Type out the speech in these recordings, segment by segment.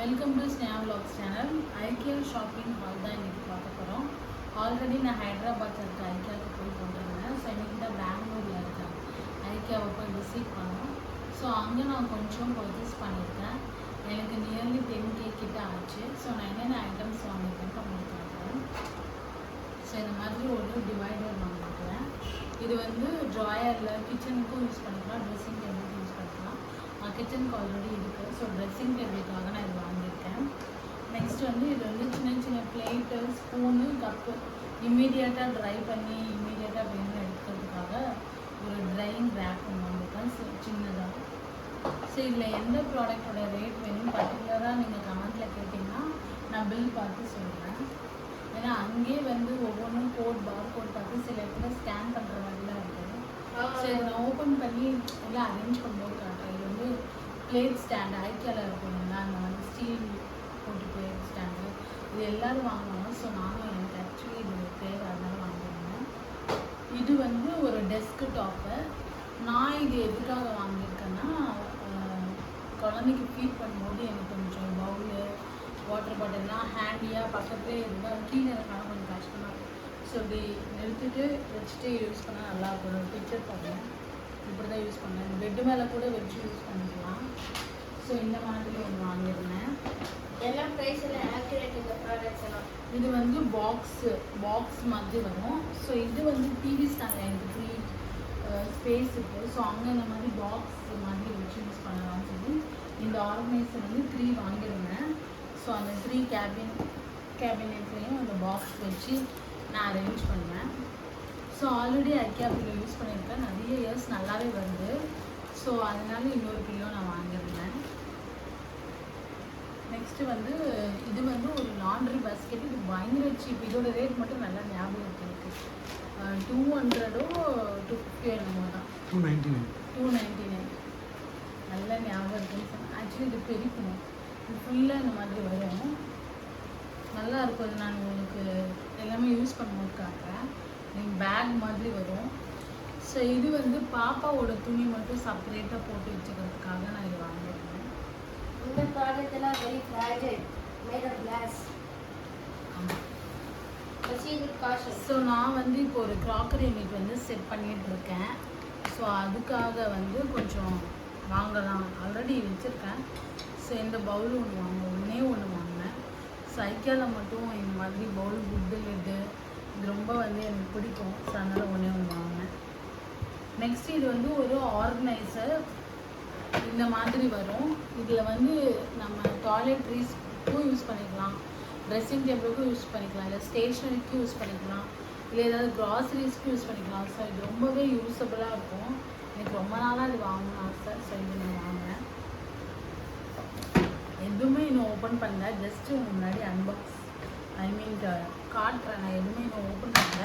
Welcome to Sneha vlogs channel. IKEA shopping hall தான் இன்றைக்கி பார்க்க போகிறோம். ஆல்ரெடி நான் ஹைதராபாத்தில் இருக்க ஐக்கியாவுக்கு போய் போட்டிருந்தேன். ஸோ இன்றைக்கி தான் பெங்களூரில் இருக்கேன். ஐக்கியாவை போய் விசிட் பண்ணோம். ஸோ அங்கே நான் கொஞ்சம் பர்ச்சேஸ் பண்ணியிருக்கேன். எனக்கு நியர்லி 10K கிட்ட ஆச்சு. ஸோ நான் என்னென்ன ஐட்டம்ஸ் வாங்கியிருக்கேன் பண்ணியிருக்கேன். ஸோ இந்த மாதிரி ஒரு டிவைடர் வாங்கியிருக்கிறேன். இது வந்து ட்ராயரில் கிச்சனுக்கும் யூஸ் பண்ணிக்கலாம், ட்ரெஸ்ஸிங் டேபிளுக்கும் யூஸ் பண்ணிக்கலாம். கிச்சனுக்கு ஆல்ரெடி இருக்குது. ஸோ ட்ரெஸ்ஸிங் டேபிளுக்காக நான் இது வாங்கியிருக்கேன். நெக்ஸ்ட் வந்து இது வந்து சின்ன சின்ன பிளேட்டு, ஸ்பூனு, கப்பு இம்மீடியட்டாக ட்ரை பண்ணி இம்மீடியட்டாக வேணும் எடுக்கிறதுக்காக ஒரு ட்ரையிங் ரேக் ஒன்று வாங்கியிருக்கேன். சின்னதாக. ஸோ இதில் எந்த ப்ராடக்டோட ரேட் வேணும் பர்டிகுலராக நீங்கள் கமெண்ட்டில் கேட்டிங்கன்னா நான் பில் பார்த்து சொல்கிறேன். ஏன்னா அங்கேயே வந்து ஒவ்வொன்றும் பார் கோட் பார்த்து சில இடத்துல ஸ்கேன் பண்ணுற மாதிரிலாம் இருக்குது. ஸோ இதை நான் ஓப்பன் பண்ணி எல்லாம் அரேஞ்ச் பண்ணும்போது காட்டுறேன். இது வந்து பிளேட் ஸ்டாண்டு ஐக்கியாவில் இருக்குங்களா, அந்த மாதிரி ஸ்டீல் போட்டு பிளேட் ஸ்டாண்டு இது எல்லோரும் வாங்குவாங்க. ஸோ நானும் எனக்கு ஆக்சுவலி இது தேவை, அதனால வாங்கியிருந்தேன். இது வந்து ஒரு டெஸ்க் டாப்பு. நான் இது எதுக்காக வாங்கியிருக்கேன்னா, குழந்தைக்கு ஃபீட் பண்ணும்போது எனக்கு கொஞ்சம் பவுலு, வாட்டர் பாட்டில்லாம் ஹேண்டியாக பக்கத்துலேயே இருந்தால் கீழே இருக்கான கொஞ்சம் கஷ்டமாக இருக்கும். ஸோ இப்படி எடுத்துகிட்டு வச்சுட்டு யூஸ் பண்ணால் நல்லாயிருக்கும். ஒரு பிக்சர் பார்த்தேன், இப்படி தான் யூஸ் பண்ணேன். பெட்டு மேலே கூட வச்சு யூஸ் பண்ணிக்கலாம். ஸோ இந்த மாதிரி ஒன்று வாங்கியிருந்தேன். எல்லாம் ப்ரைஸ் எல்லாம் ஆக்யூரேட் இந்த ப்ராடக்ட்ஸ் எல்லாம். இது வந்து பாக்ஸ் மாதிரி வரும். ஸோ இது வந்து டிவி ஸ்டாண்ட் எனக்கு ஃப்ரீ ஸ்பேஸ் இருக்குது. ஸோ அங்கே இந்த மாதிரி பாக்ஸ் மாதிரி வச்சு யூஸ் பண்ணலாம்னு சொல்லி இந்த ஆர்கனைசர் வந்து 3 வாங்கியிருந்தேன். ஸோ அந்த 3 கேபினெட்லேயும் அந்த பாக்ஸ் வச்சு நான் அரேஞ்ச் பண்ணுவேன். So already IKEA pillow use பண்ணியிருக்கேன், நிறைய இயர்ஸ் நல்லாவே வருது. ஸோ அதனால இன்னொரு பில்லோ நான் வாங்கியிருந்தேன். நெக்ஸ்ட்டு வந்து இது வந்து ஒரு லாண்ட்ரி பாஸ்கெட். இது பயங்கர சீப். இதோட ரேட் மட்டும் நல்லா ஞாபகம் இருக்குது. 200 250 என்னமோ தான். 299 நல்லா ஞாபகம் இருக்குன்னு. ஆக்சுவலி இது பெருக்கணும். இது ஃபுல்லாக இந்த மாதிரி வரும், நல்லா இருக்கும். அது நான் உங்களுக்கு எல்லாமே யூஸ் பண்ணும்போது காட்டுறேன். பேக் மாதிரி வரும். ஸோ இது வந்து பாப்பாவோட துணி மட்டும் செப்பரேட்டாக போட்டு வச்சுக்கிறதுக்காக நான் இது வாங்கியிருக்கேன். இந்த ப்ராடக்ட் எல்லாம் very fragile, made of glass. So நான் வந்து இப்போ ஒரு க்ராக்கரி யூனிட் வந்து செட் பண்ணிகிட்டு இருக்கேன். ஸோ அதுக்காக வந்து கொஞ்சம் வாங்கலாம், ஆல்ரெடி வச்சுருக்கேன். ஸோ இந்த பவுல் ஒன்றே ஒன்று வாங்கினேன். ஸோ ஐக்கியாவில் மட்டும் இந்த மாதிரி பவுல் குட்டு லிட்டு இது ரொம்ப வந்து எனக்கு பிடிக்கும். ஸோ அதனால் ஒன்றே ஒன்று வாங்கினேன். நெக்ஸ்ட் இது வந்து ஒரு ஆர்கனைசர் இந்த மாதிரி வரும். இதில் வந்து நம்ம டாய்லெட்ரிஸ்க்கும் யூஸ் பண்ணிக்கலாம், ட்ரெஸ்ஸிங் டேபிளுக்கும் யூஸ் பண்ணிக்கலாம், இல்லை ஸ்டேஷ்னரிக்கும் யூஸ் பண்ணிக்கலாம், இல்லை ஏதாவது க்ராசரிஸ்க்கும் யூஸ் பண்ணிக்கலாம். ஸோ இது ரொம்பவே யூஸபுளாக இருக்கும். எனக்கு ரொம்ப நாளாக இது வாங்கணும் ஆசை. ஸோ இது நான் வாங்கினேன். எதுவுமே இன்னும் ஓப்பன் பண்ணல, ஜஸ்ட்டு முன்னாடி அன்பாக்ஸ் காட்டுறேன். நான் எதுவுமே இன்னும் ஓப்பன் பண்ணல.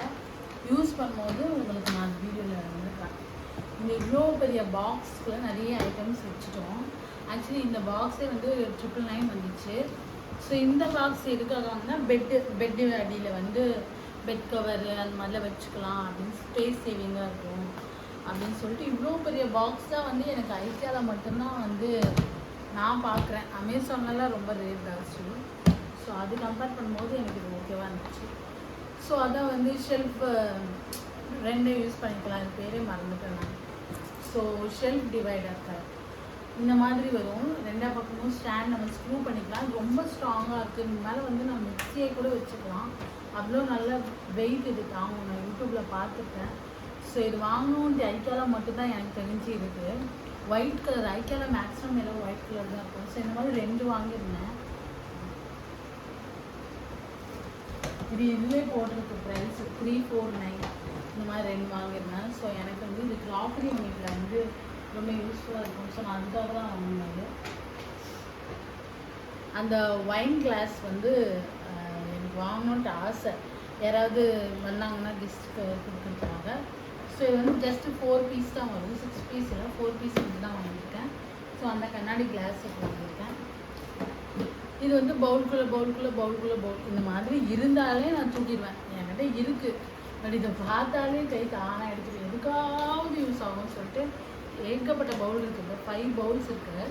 யூஸ் பண்ணும்போது உங்களுக்கு நான் வீடியோவில் வந்து காட்டுறேன். இந்த இவ்வளோ பெரிய பாக்ஸில் நிறைய ஐட்டம்ஸ் வச்சுட்டோம். ஆக்சுவலி இந்த பாக்ஸே வந்து 999 வந்துச்சு. ஸோ இந்த பாக்ஸ் எதுக்காக வாங்கினா பெட்டு அடியில் வந்து பெட் கவரு அந்த மாதிரிலாம் வச்சுக்கலாம் அப்படின்னு, ஸ்பேஸ் சேவிங்காக இருக்கும் அப்படின்னு சொல்லிட்டு இவ்வளோ பெரிய பாக்ஸ் தான் வந்து எனக்கு ஐக்கியாவில் மட்டும்தான் வந்து நான் பார்க்குறேன். அமேசான்லலாம் ரொம்ப ரேட் ஜாஸ்தி. ஸோ அது கம்பேர் பண்ணும்போது எனக்கு இது ஓகேவாக இருந்துச்சு. ஸோ அதான் வந்து ஷெல்ஃபு 2 யூஸ் பண்ணிக்கலாம். அது பேரே மறந்துட்டேன் நான். ஸோ ஷெல்ஃப் டிவைடர் இந்த மாதிரி வரும். 2 பக்கமும் ஸ்டாண்ட் நம்ம ஸ்க்ரூ பண்ணிக்கலாம். ரொம்ப ஸ்ட்ராங்காக இருக்குது. இந்த மேலே வந்து நம்ம மிக்சியை கூட வச்சுக்கலாம். அவ்வளோ நல்ல வெயிட் இது தாங்கும். நான் யூடியூப்பில் பார்த்துருக்கேன். ஸோ இது வாங்கணுன்ட்டு ஐக்கியாவில் மட்டும்தான் எனக்கு தெரிஞ்சு இருக்குது. ஒயிட் கலர் ஐக்கியாவில் மேக்ஸிமம் எல்லாம் ஒயிட் கலர் தான் இருக்கும். ஸோ இந்த மாதிரி 2 வாங்கியிருந்தேன். இதுவே போட்டிருக்கு ப்ரைஸ் 349 இந்த மாதிரி 2 வாங்கியிருந்தேன். ஸோ எனக்கு வந்து இது க்ராக்கரி யூனிட்டில் வந்து ரொம்ப யூஸ்ஃபுல்லாக இருக்கும். ஸோ நான் அதுக்காக தான் வாங்கினது. அந்த ஒயின் கிளாஸ் வந்து எனக்கு வாங்கணுன்ட்டு ஆசை. யாராவது வந்தாங்கன்னா கெஸ்ட்டுக்கு கொடுக்குறதுக்காக. ஸோ இது வந்து ஜஸ்ட்டு 4 பீஸ் தான் வரும், 6 பீஸ் இல்லை, 4 பீஸ் மட்டும் தான் வாங்கியிருக்கேன். ஸோ அந்த கண்ணாடி கிளாஸ் வாங்கியிருக்கேன். இது வந்து பவுல் இந்த மாதிரி இருந்தாலே நான் தூக்கிடுவேன். என்கிட்ட இருக்குது, பட் இதை பார்த்தாலே கை தானாக எடுத்துட்டு எதுக்காவது யூஸ் ஆகும்னு சொல்லிட்டு ஏகப்பட்ட பவுல் இருக்குது. 5 பவுல்ஸ் இருக்குது.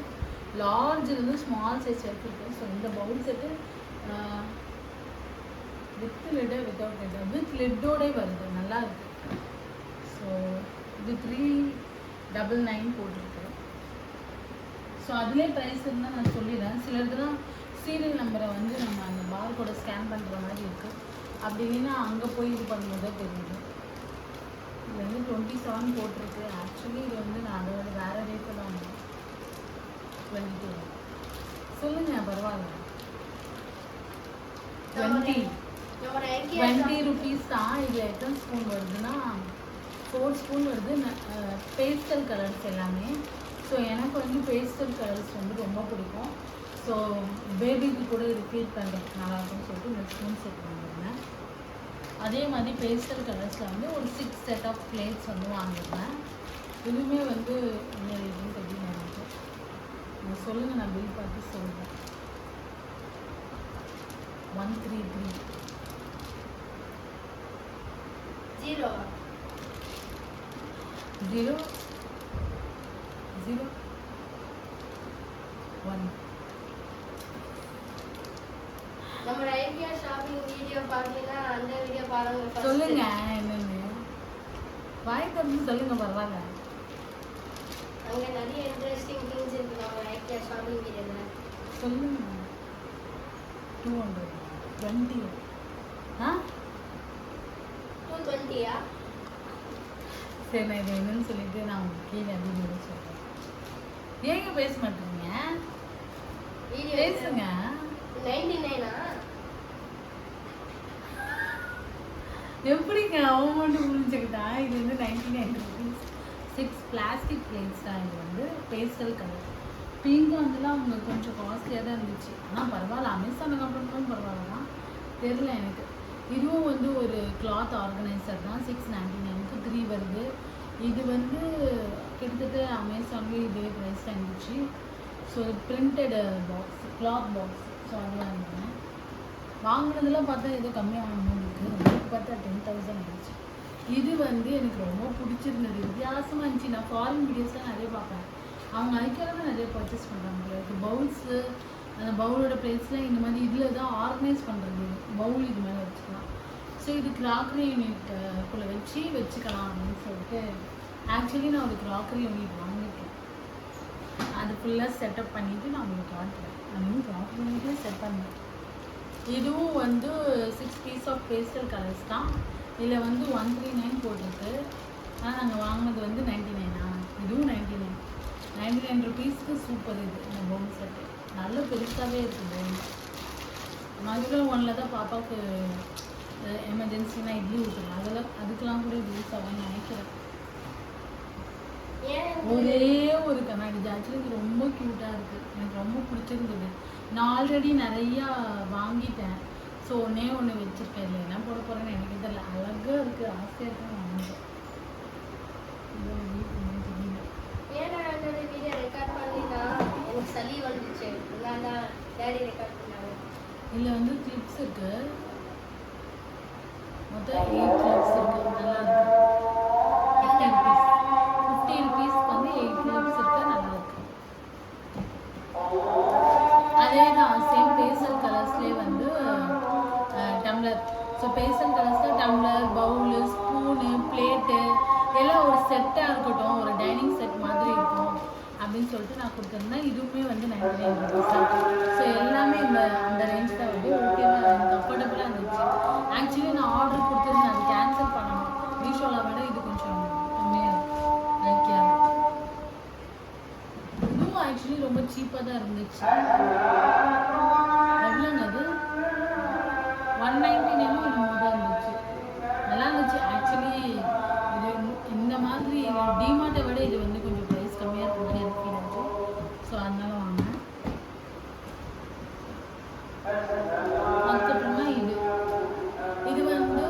லார்ஜ்லேருந்து ஸ்மால் சைஸ் வரைக்கும் இருக்குது. ஸோ இந்த bowl set with lid without lid with லிட்டோடே வருது, நல்லா இருக்குது. ஸோ இது 399 போட்டிருக்கு. ஸோ அதிலே ப்ரைஸ் இருந்தால் நான் சொல்லிடுறேன். சிலருக்குலாம் சீரியல் நம்பரை வந்து நம்ம அந்த பார் கூட ஸ்கேன் பண்ணுற மாதிரி இருக்குது. அப்படி இல்லைன்னா அங்கே போய் இது பண்ணும்போது தான் தெரியுது. இது வந்து 27 போட்டிருக்கு. ஆக்சுவலி இது வந்து நான் அதோட வேறு ரேட்டில் தான் வந்தேன். 22 சொல்லுங்கள், பரவாயில்ல. 20 ருபீஸ் தான். இதில் எத்தனை ஸ்பூன் வருதுன்னா 4 ஸ்பூன் வருது. பேஸ்டல் கலர்ஸ் எல்லாமே. ஸோ எனக்கு வந்து பேஸ்டல் கலர்ஸ் வந்து ரொம்ப பிடிக்கும். ஸோ பேபிக்கு கூட இது ஃபீல் பண்ணுறதுக்கு நல்லாயிருக்கும்னு சொல்லிட்டு இந்த ஸ்பூன் செட் வாங்கியிருந்தேன். அதே மாதிரி பேஸ்டல் கலர்ஸில் வந்து ஒரு 6 செட் ஆஃப் பிளேட்ஸ் வந்து வாங்கியிருந்தேன். இதுவுமே வந்து என்ன ரேட்டுன்னு தெரியும் எனக்கு. நீங்கள் சொல்லுங்கள், நான் பில் பார்த்து சொல்கிறேன். 133 0 0 0 1. நம்ம ஐக்கியா ஷாப்பிங் வீடியோ பார்த்தீங்கன்னா அந்த வீடியோ பாருங்க. சொல்லுங்க என்னன்னு வாய் திறந்து சொல்லுங்க, பரவாயில்ல. அங்கே நிறைய இன்ட்ரெஸ்டிங் திங்ஸ் இருக்கு நம்ம ஐக்கியா ஷாப்பிங் வீடியோவில். சொல்லுங்க. 220 ஆ 220யா? சரி, நான் இது என்னன்னு சொல்லிட்டு நான் உங்களுக்கு கீழே வீடியோ சொல்கிறேன். ஏங்க பேச மாட்டீங்க? வீடியோ பேசுங்க. 99ஆ? எப்படிங்க அவன் மட்டும் புரிஞ்சுக்கிட்டா? இது வந்து 99 ருபீஸ். 6 பிளாஸ்டிக் பிளேட்ஸ் தான். இது வந்து பேஸ்டல் கலர். பிங்க் வந்துலாம் அவங்க கொஞ்சம் காஸ்ட்லியாக தான் இருந்துச்சு. ஆனால் பரவாயில்ல, அமேசானுக்கு அப்புறமும் பரவாயில்ல தான், தெரில எனக்கு. இதுவும் வந்து ஒரு கிளாத் ஆர்கனைசர் தான். 699க்கு 3 வருது. இது வந்து கிட்டத்தட்ட அமேசான்லேயும் இதே ப்ரைஸ் தான் இருந்துச்சு. So printed box, cloth box. So அதெல்லாம் இருந்தேன். வாங்கினதெல்லாம் பார்த்தா ஏதோ கம்மியாக வாங்கணும் இருக்குது. பார்த்தா 10,000 ஆயிடுச்சு. இது வந்து எனக்கு ரொம்ப பிடிச்சிருந்தது, வித்தியாசமாக இருந்துச்சு. நான் ஃபாரின் வீடியோஸ்லாம் நிறைய பார்ப்பேன். அவங்க ஐக்கியாவில் தான் நிறைய பர்ச்சேஸ் பண்ணுறாங்க. இப்போ பவுல்ஸு, அந்த பவுலோட பிளேட்ஸ்லாம் இந்த மாதிரி இதில் தான் ஆர்கனைஸ் பண்ணுறது. பவுல் இது மேலே வச்சுக்கலாம். ஸோ இது கிராக்கரி யூனிட்டுக்குள்ளே வச்சுக்கலாம் அப்படின்னு சொல்லிட்டு ஆக்சுவலி நான் ஒரு கிராக்கரி யூனிட் வாங்கியிருக்கேன். அது ஃபுல்லாக செட்டப் பண்ணிவிட்டு நான் உங்களுக்கு காட்டுறேன். நான் கிராக்கரி யூனிட்டே செட் பண்ணேன். இதுவும் வந்து 6 பீஸ் ஆஃப் பேஸ்டல் கலர்ஸ் தான். இதில் வந்து 139 போட்டிருக்கு. ஆனால் நாங்கள் வாங்கினது வந்து 99. இதுவும் 99 ருபீஸ்க்கு சூப்பர். இது இந்த பவுல் செட்டு நல்ல பெருசாகவே இருக்குது. பவுல் மதுரை ஒன்றில் தான் பாப்பாவுக்கு எமர்ஜென்சினா இட்லி ஊற்றுறேன். அதுக்கெல்லாம் கூட யூஸ் ஆகும்னு நினைக்கிறேன். ஒரே ஒரு கண்ணாடி. ஆக்சுவலி இது ரொம்ப க்யூட்டாக இருக்குது, எனக்கு ரொம்ப பிடிச்சிருந்தது. நான் ஆல்ரெடி நிறையா வாங்கிட்டேன். ஸோ ஒன்று வச்சுருக்கேன். இல்லை என்ன போட போகிறேன்னு எனக்கு தெரியல. அழகாக இருக்குது, ஆசையாக இருக்குன்னு வாங்கிட்டேன். ஏன்னா அந்த வீடியோ ரெக்கார்ட் பண்ணினா எனக்கு சளி வந்துச்சு. அதனால டேடி ரெக்கார்ட் பண்ணாங்க. இதில் வந்து கிளிப்ஸ் இருக்குது. மொத்தம் 8 கிளிப்ஸ் இருக்குது. நல்லா இருக்குது. 50 ருபீஸ்க்கு வந்து 8 கிளிப்ஸ் இருக்குது. நல்லா இருக்குது. அதே தான் சேம் பேஸ்டல் கலர்ஸ்லேயே வந்து டம்ளர். ஸோ பேஸ்டல் கலர்ஸில் டம்ளர், பவுலு, ஸ்பூனு, பிளேட்டு எல்லாம் ஒரு செட்டாக இருக்கட்டும், ஒரு டைனிங் செட் மாதிரி இருக்கும் அப்படின்னு சொல்லிட்டு நான் கொடுத்துருந்தேன். இதுவுமே வந்து 99 ருபீஸ் தான். ஸோ எல்லாமே அந்த ரேஞ்ச் தான் வந்து ஓகேவாக எனக்கு அஃபோர்டபுளாக இருந்துச்சு. ஆக்சுவலி நான் ஆர்டர் கொடுத்துருந்தேன், அது கேன்சல் பண்ணணும். மீஷோவில் விட இது கொஞ்சம் கம்மியாக இருக்கும். இதுவும் ஆக்சுவலி ரொம்ப சீப்பாக தான் இருந்துச்சு. எவ்வளோங்க அது? 199 என்னமோ தான் இருந்துச்சு. நல்லா இருந்துச்சு. ஆக்சுவலி இது இந்த மாதிரி டிமார்ட்டை விட இது வந்து கொஞ்சம் ப்ரைஸ் கம்மியாக இருக்க மாதிரி எனக்கு ஃபீல் ஆச்சு. ஸோ அதனால வாங்கினேன். அதுக்கப்புறமா இது வந்து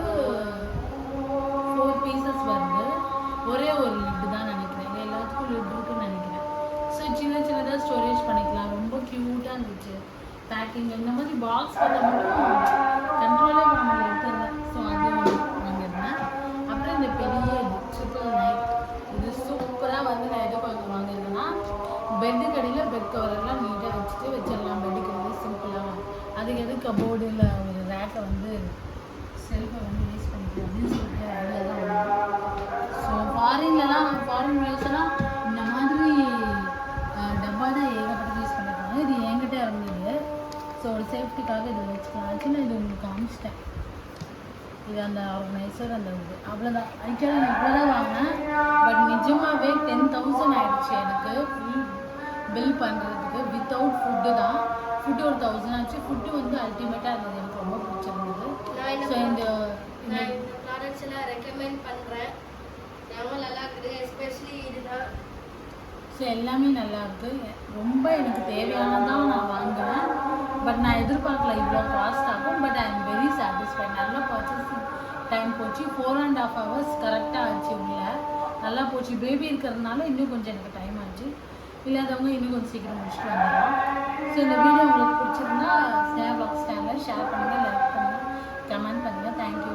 4 பீசஸ் வருது. ஒரே ஒரு லிட்டு தான் நினைக்கிறேன். இது எல்லாத்துக்கும் லிட் இருக்குன்னு நினைக்கிறேன். ஸோ சின்னதாக ஸ்டோரேஜ் பண்ணிக்கலாம். ரொம்ப க்யூட்டாக இருந்துச்சு பேக்கிங். இந்த மாதிரி பாக்ஸ் பார்த்தா மட்டும் கண்ட்ரோலே பண்ண முடியாது. ஸோ அது வாங்கியிருந்தேன். அப்புறம் இந்த பெரிய ட்ரிபிள் நைட், இது சூப்பராக வந்து நான் எது வாங்கியிருந்தேன்னா பெட்டு கடையில் பெட் கவரெல்லாம் நீட்டாக வச்சிடலாம் பெட்டுக்கு வந்து சிம்பிளாக. அதுக்கு எது கபோர்டு இல்லை ஒரு ரேக்கை வந்து செல்ஃபை வந்து யூஸ் பண்ணிக்கலாம் அப்படின்னு சொல்லிட்டு ஐடியா தான் வரும். ஸோ ஃபாரின் வியூஸ்லாம் இந்த மாதிரி டப்பா தான் ஏகப்பட்டது யூஸ் பண்ணிருக்காங்க. இது என்கிட்ட இருந்தது. ஸோ ஒரு சேஃப்டிக்காக இது வச்சுக்கலாம். ஆக்சுவலி இது உங்களுக்கு காமிச்சிட்டேன். இது அந்த ஆர்கனைசர் அந்த இது அவ்வளோதான். ஆக்சுவலாக நான் இவ்வளோ தான் வாங்கினேன். பட் நிஜமாகவே 10,000 ஆகிடுச்சு எனக்கு ஃபுல் பில் பண்ணுறதுக்கு. வித்தவுட் ஃபுட்டு தான். ஃபுட்டு ஒரு 1000 ஆச்சு. ஃபுட்டு வந்து அல்டிமேட்டாக இருந்தது. எனக்கு ரொம்ப பிடிச்சிருந்தது. ஸோ இந்த ப்ராடக்ட்ஸ் எல்லாம் ரெக்கமெண்ட் பண்ணுறேன். ரொம்ப நல்லா இருக்குது. எஸ்பெஷலி இதுதான். ஸோ எல்லாமே நல்லாயிருக்கு. ரொம்ப எனக்கு தேவையானதான் நான் வாங்குவேன். பட் நான் எதிர்பார்க்கல இவ்வளோ காஸ்ட் ஆகும். But I am very satisfied. நல்லா பர்ச்சேசிங் டைம் போச்சு. 4.5 hours கரெக்டாக ஆச்சு. உள்ள நல்லா போச்சு. பேபி இருக்கிறதுனால இன்னும் கொஞ்சம் எனக்கு டைம் ஆச்சு. இல்லாதவங்க இன்னும் கொஞ்சம் சீக்கிரம் முடிச்சுட்டு வந்துடலாம். ஸோ இந்த வீடியோ உங்களுக்கு பிடிச்சிருந்தா ஸ்னேப் பாக்ஸ் சேனலை ஷேர் பண்ணுங்கள், லைக் பண்ணுங்கள், கமெண்ட் பண்ணுங்கள். தேங்க்யூ.